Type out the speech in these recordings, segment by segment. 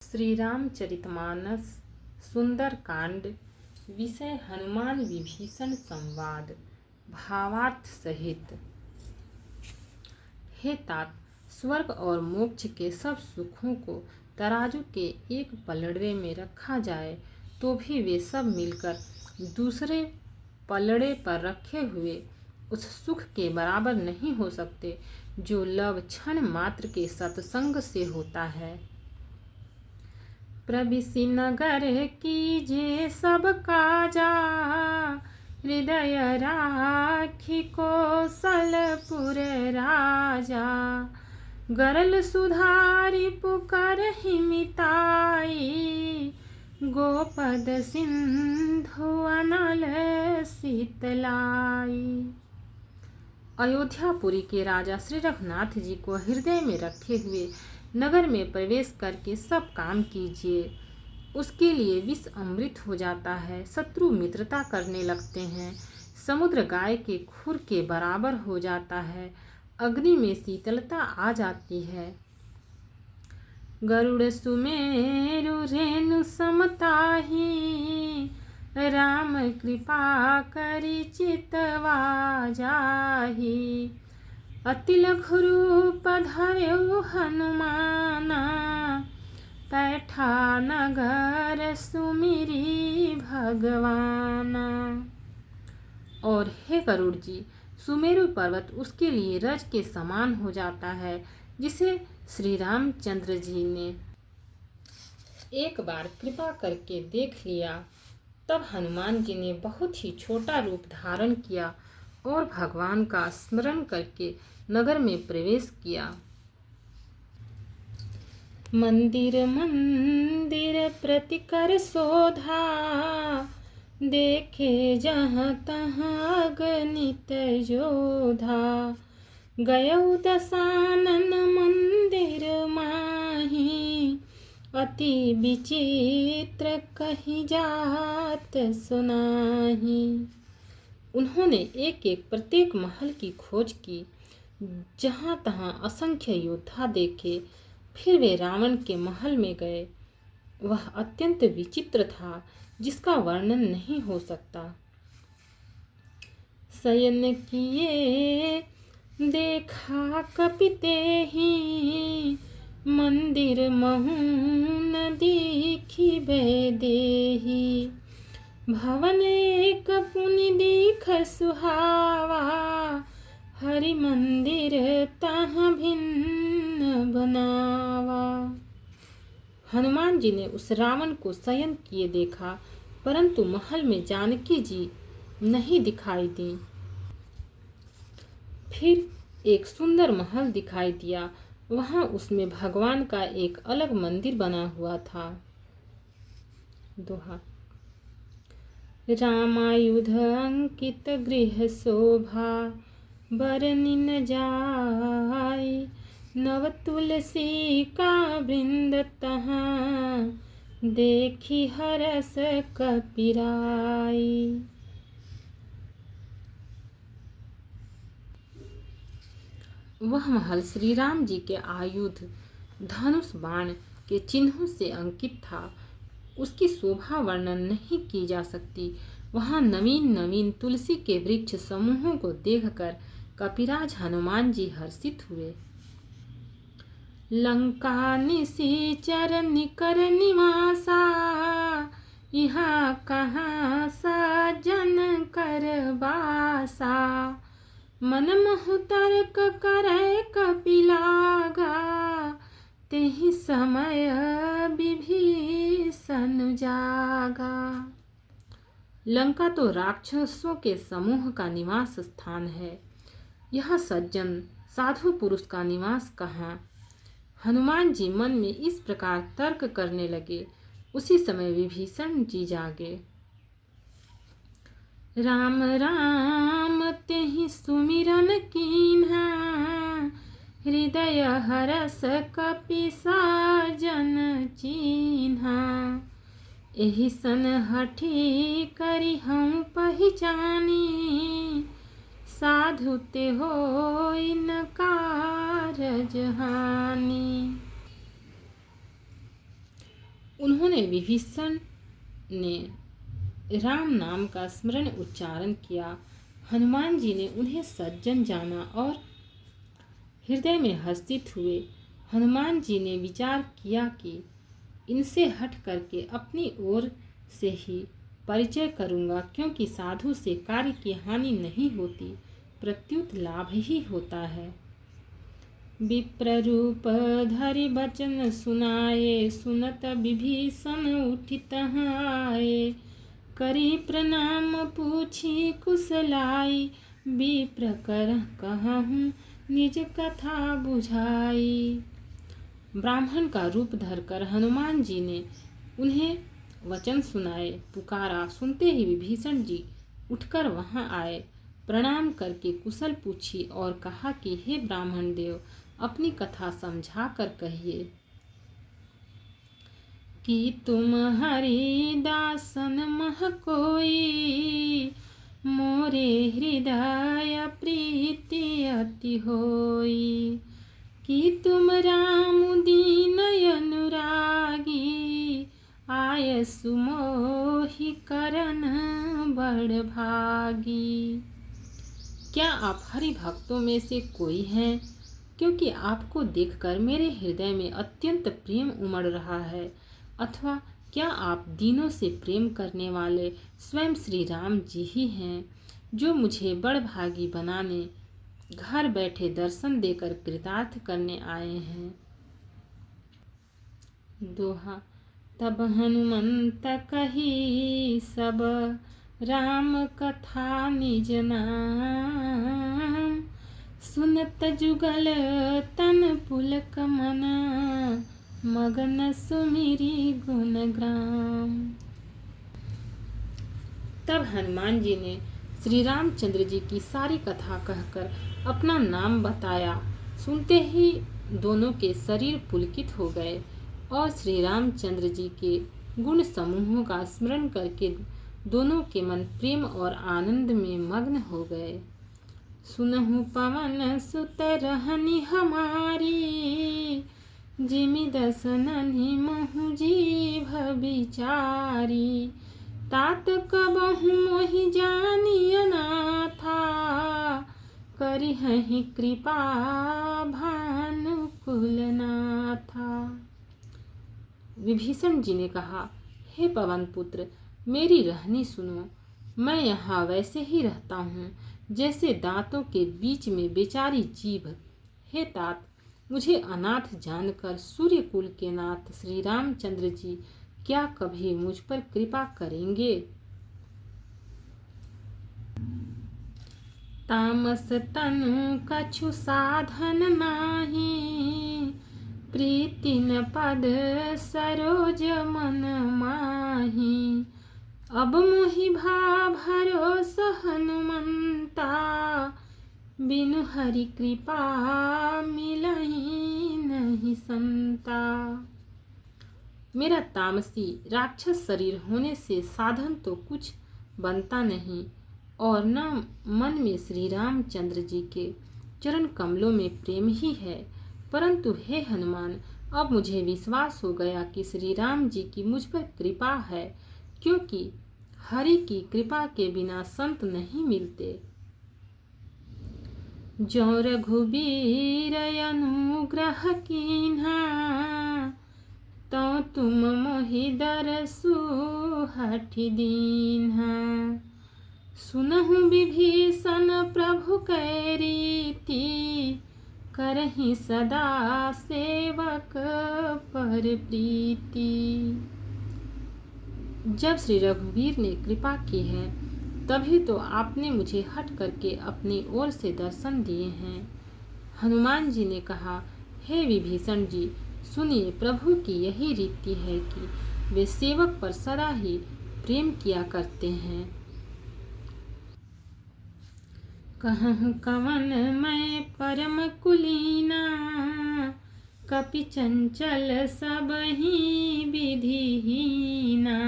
श्री रामचरितमानस सुंदरकांड। विषय हनुमान विभीषण संवाद। भावार्थ सहित। हे तात, स्वर्ग और मोक्ष के सब सुखों को तराजू के एक पलड़े में रखा जाए तो भी वे सब मिलकर दूसरे पलड़े पर रखे हुए उस सुख के बराबर नहीं हो सकते जो लव क्षण मात्र के सत्संग से होता है। प्रविशि नगर कीजे सब काजा, हृदय राखी कौशलपुर राजा। गरल सुधारी पुकारहि मिताई, गोपद सिंधु अनल शीतलाई। अयोध्यापुरी के राजा श्री रघुनाथ जी को हृदय में रखे हुए नगर में प्रवेश करके सब काम कीजिए। उसके लिए विष अमृत हो जाता है, शत्रु मित्रता करने लगते हैं, समुद्र गाय के खुर के बराबर हो जाता है, अग्नि में शीतलता आ जाती है। गरुड़ सुमेरु रेणु समताही, राम कृपा करि चितवा जाहि। अति लघु रूप धर्यु हनुमाना, पैठा नगर सुमिरी भगवाना। और हे गरुड़ जी, सुमेरु पर्वत उसके लिए रज के समान हो जाता है, जिसे श्री रामचंद्र जी ने एक बार कृपा करके देख लिया। तब हनुमान जी ने बहुत ही छोटा रूप धारण किया और भगवान का स्मरण करके नगर में प्रवेश किया। मंदिर मंदिर प्रतिकर शोधा, देखे जहाँ तहाँ गणित योधा। गयौ दशानन मंदिर माही, अति विचित्र कही जात सुनाही। उन्होंने एक एक प्रत्येक महल की खोज की, जहाँ तहाँ असंख्य योद्धा देखे। फिर वे रावण के महल में गए। वह अत्यंत विचित्र था, जिसका वर्णन नहीं हो सकता। शयन किए देखा कपितेहि, मंदिर महु न दीखि देहि। भवन एक पुनि दीख सुहावा, हरि मंदिर तहाँ भिन्न बनावा। हनुमान जी ने उस रावण को शयन किए देखा, परंतु महल में जानकी जी नहीं दिखाई दी। फिर एक सुंदर महल दिखाई दिया, वहां उसमें भगवान का एक अलग मंदिर बना हुआ था। दोहा। रामायुध अंकित गृह शोभा, बरनि न जाय। नव तुलसी का वृंद तहाँ, देखी हरस कपिराई। वह महल श्री राम जी के आयुध धनुष बाण के चिन्हों से अंकित था। उसकी शोभा वर्णन नहीं की जा सकती। वहां नवीन नवीन तुलसी के वृक्ष समूहों को देखकर कपिराज हनुमान जी हर्षित हुए। लंका निशिचर निकर निवासा, यहाँ कहाँ सज्जन कर बासा। मन मोहु तर्क करे कपिलागा, तेहि समय विभीषण जागा। लंका तो राक्षसों के समूह का निवास स्थान है, यह सज्जन साधु पुरुष का निवास कहाँ। हनुमान जी मन में इस प्रकार तर्क करने लगे। उसी समय विभीषण जी जागे। राम राम तेहि सुमिरन कीन्हा, हृदय हरस कपि साजन चीन्हा। एहि सन हठी करि हम पहिचानी, साधु ते होई न कारज हानि। उन्होंने विभीषण ने राम नाम का स्मरण उच्चारण किया। हनुमान जी ने उन्हें सज्जन जाना और हृदय में हर्षित हुए। हनुमान जी ने विचार किया कि इनसे हट करके अपनी ओर से ही परिचय करूंगा, क्योंकि साधु से कार्य की हानि नहीं होती, प्रत्युत लाभ ही होता है। विप्ररूप धरि बचन सुनाए, सुनत विभीषण उठित आए। करी प्रणाम पूछी कुशलाई, विप्र कर कहूँ निज कथा बुझाई। ब्राह्मण का रूप धरकर हनुमान जी ने उन्हें वचन सुनाए, पुकारा। सुनते ही विभीषण जी उठकर वहां आए, प्रणाम करके कुशल पूछी और कहा कि हे ब्राह्मण देव, अपनी कथा समझा कर कहिए कि तुम हरि दासन मह कोई, मोरे हृदय प्रीति अति होई। कि तुम राम दीन अनुरागी, आय सुमोहि करन बड़ भागी। क्या आप हरि भक्तों में से कोई हैं? क्योंकि आपको देखकर मेरे हृदय में अत्यंत प्रेम उमड़ रहा है। अथवा क्या आप दीनों से प्रेम करने वाले स्वयं श्री राम जी ही हैं, जो मुझे बड़भागी बनाने, घर बैठे दर्शन देकर कृतार्थ करने आए हैं। दोहा। तब हनुमंत कही सब राम कथा निज नाम, सुनत जुगल तन पुलक मना, मगन सुमिरी गुणग्राम। तब हनुमान जी ने श्री रामचंद्र जी की सारी कथा कहकर अपना नाम बताया। सुनते ही दोनों के शरीर पुलकित हो गए और श्री रामचंद्र जी के गुण समूहों का स्मरण करके दोनों के मन प्रेम और आनंद में मग्न हो गए। सुनहु पवन सुत रहनी हमारी, जिमि दसनहि महु जीभ बिचारी। तात कबहु मोहि जानिय नाथा, करिहहि कृपा भानुकुल नाथा। विभीषण जी ने कहा, हे पवन पुत्र, मेरी रहनी सुनो। मैं यहाँ वैसे ही रहता हूँ जैसे दांतों के बीच में बेचारी जीभ। हे तात, मुझे अनाथ जानकर सूर्यकुल के नाथ श्री रामचंद्र जी क्या कभी मुझ पर कृपा करेंगे? तामस तनु कछु साधन नाही, प्रीति न पद सरोज मन माही। अब मोहि भा भरोस हनुमंता, बिनु हरि कृपा मिलहि नहीं संता। मेरा तामसी राक्षस शरीर होने से साधन तो कुछ बनता नहीं, और न मन में श्री रामचंद्र जी के चरण कमलों में प्रेम ही है। परंतु हे हनुमान, अब मुझे विश्वास हो गया कि श्री राम जी की मुझ पर कृपा है, क्योंकि हरि की कृपा के बिना संत नहीं मिलते। जो रघुबीर अनुग्रह कीन्हा, तो तुम मोहि दरसु हठि दीन्हा। सुनहु विभीषण प्रभु कै रीति, करहि सदा सेवक पर प्रीति। जब श्री रघुवीर ने कृपा की है, तभी तो आपने मुझे हट करके अपनी ओर से दर्शन दिए हैं। हनुमान जी ने कहा, हे विभीषण जी, सुनिए, प्रभु की यही रीति है कि वे सेवक पर सदा ही प्रेम किया करते हैं। कहूँ कवन मैं परम कुलीना, कपि चंचल सबहि विधिहीना।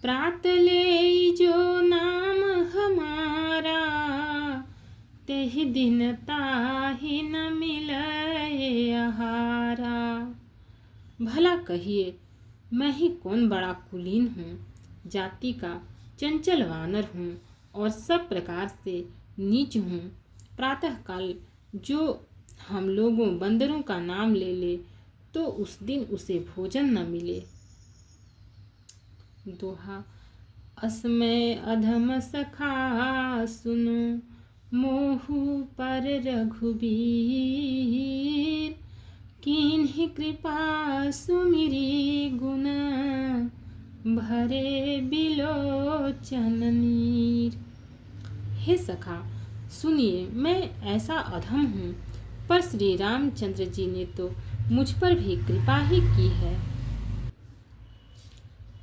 प्रात ले जो नाम हमारा, तेहि दिन ताहि न मिलय आहारा। भला कहिए, मैं ही कौन बड़ा कुलीन हूँ, जाति का चंचल वानर हूँ और सब प्रकार से नीच हूँ। प्रातःकाल जो हम लोगों बंदरों का नाम ले ले तो उस दिन उसे भोजन न मिले। दोहा। असमय अधम सखा सुनो, मोहु पर रघुबीर। कीन्ही कृपा सुमिरी गुण, भरे बिलोचन नीर। हे सखा सुनिए, मैं ऐसा अधम हूँ, पर श्री रामचंद्र जी ने तो मुझ पर भी कृपा ही की है।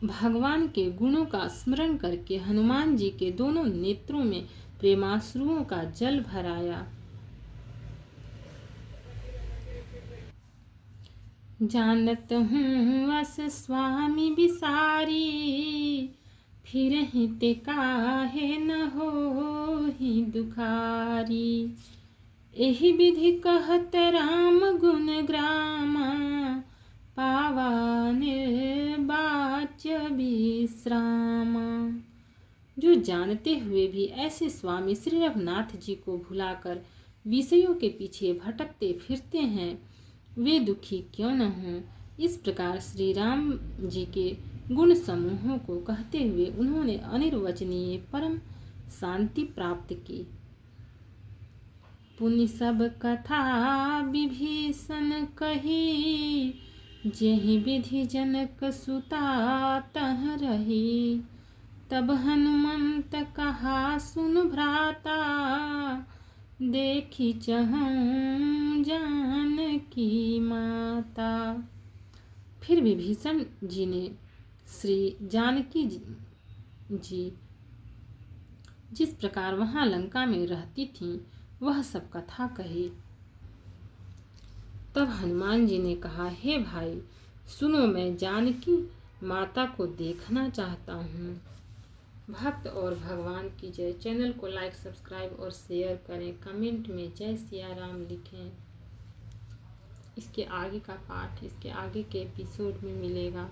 भगवान के गुणों का स्मरण करके हनुमान जी के दोनों नेत्रों में प्रेमाश्रुओं का जल भर आया। जानत हूँ अस स्वामी बिसारी, फिरहिं ते काहे न होहि दुखारी। एहि विधि कहत राम गुण ग्रामा, पावा निर्वाच विश्रामा। जो जानते हुए भी ऐसे स्वामी श्री रघुनाथ जी को भुलाकर विषयों के पीछे भटकते फिरते हैं, वे दुखी क्यों न हों। इस प्रकार श्री राम जी के गुण समूहों को कहते हुए उन्होंने अनिर्वचनीय परम शांति प्राप्त की। पुनि सब कथा विभीषण कही, जेहि विधि जनक सुता तह रही। तब हनुमंत कहा सुन भ्राता, देखी चहूँ जानकी माता। फिर विभीषण जी ने श्री जानकी जी जिस प्रकार वहाँ लंका में रहती थीं, वह सब कथा कही। तब हनुमान जी ने कहा, हे भाई सुनो, मैं जानकी माता को देखना चाहता हूँ। भक्त और भगवान की जय। चैनल को लाइक, सब्सक्राइब और शेयर करें। कमेंट में जय सिया राम लिखें। इसके आगे का पाठ इसके आगे के एपिसोड में मिलेगा।